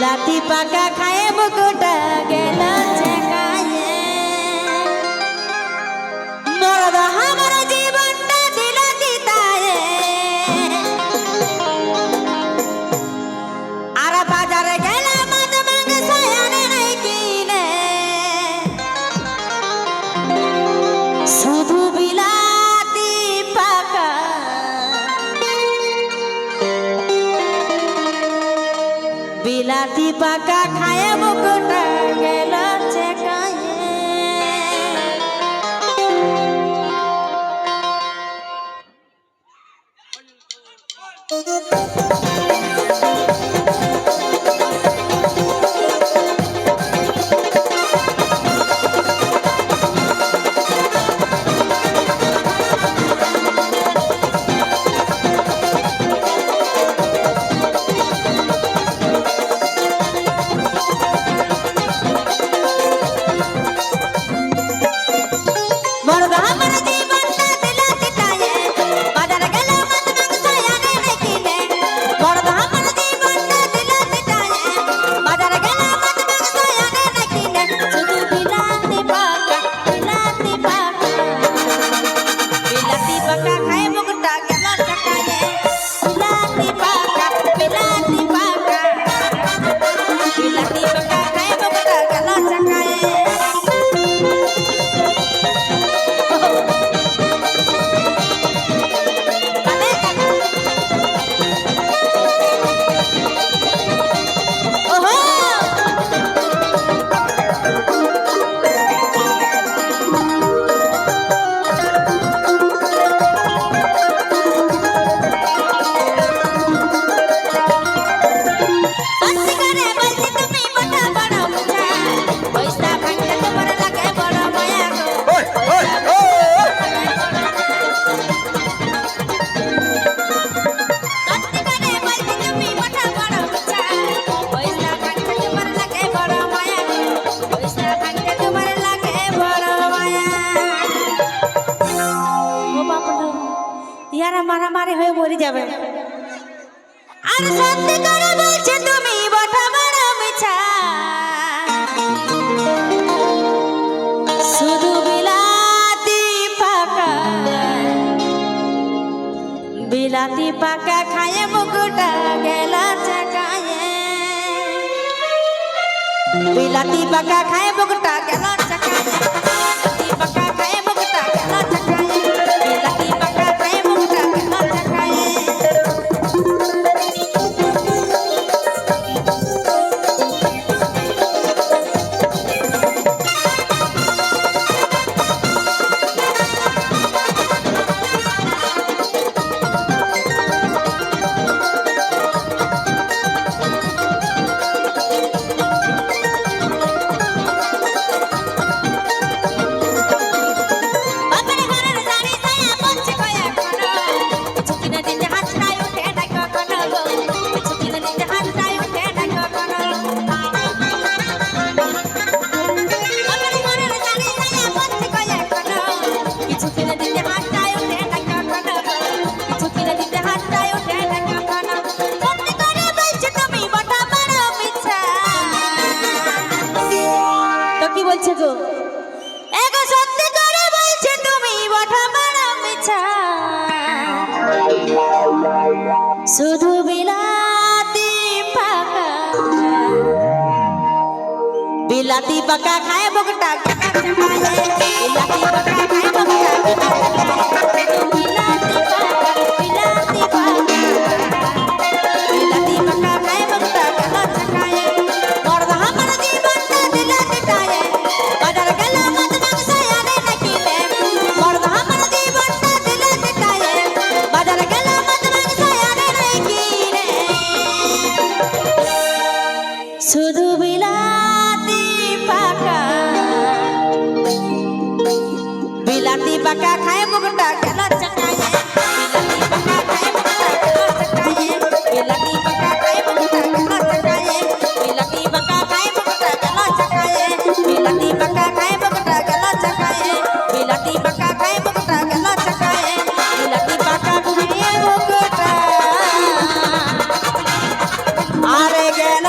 বিলাতি পাকা খায় মুকুটা গেল চেকায়ে মরদ আমার জীবনটা দিল দিতায়ে আর বাজারে গেলে মদ মাংস আনে নাই কিনে শুধু বিলাতি পাকা বিলাতি পাকা খায় মুকুটা গেল চেকায়ে ইয়ারা মারামারি হয়ে মরে যাবে আর সত্যি করে বলছে তুমি বটা বড় মিছা শুধু বিলাতি পাকা খায় মুকুটা গেল চেকায়ে বিলাতি পাকা খায় মুকুটা গেল চেকায়ে বিলাতি পাকা খায় মুকুটা গেল চেকায়ে বিলাতি পাকা খায় মুকুটা গেল চেকায়ে শুধু বিলাতি পাকা খায় মুকুটা গেল চেকায়ে বিলাতি পাকা খায় মুকুটা গেল চেকায়ে বিলাতি পাকা বিলাতি পাকা খায় মুকুটা গেল চেকায়ে মরদ আমার জীবনটা দিল দিতায়ে বাজার গেল মদ মাংস আনে না কিনে মরদ আমার জীবনটা দিল দিতায়ে বাজার গেল মদ মাংস আনে না কিনে শুধু বিলাতি পাকা খায় মুকুটা গেল চেকায়ে বিলাতি পাকা খায় মুকুটা গেল চেকায়ে বিলাতি পাকা খায় মুকুটা গেল চেকায়ে বিলাতি পাকা খায় মুকুটা গেল চেকায়ে বিলাতি পাকা খায় মুকুটা গেল চেকায়ে বিলাতি পাকা খায় মুকুটা আরে গেল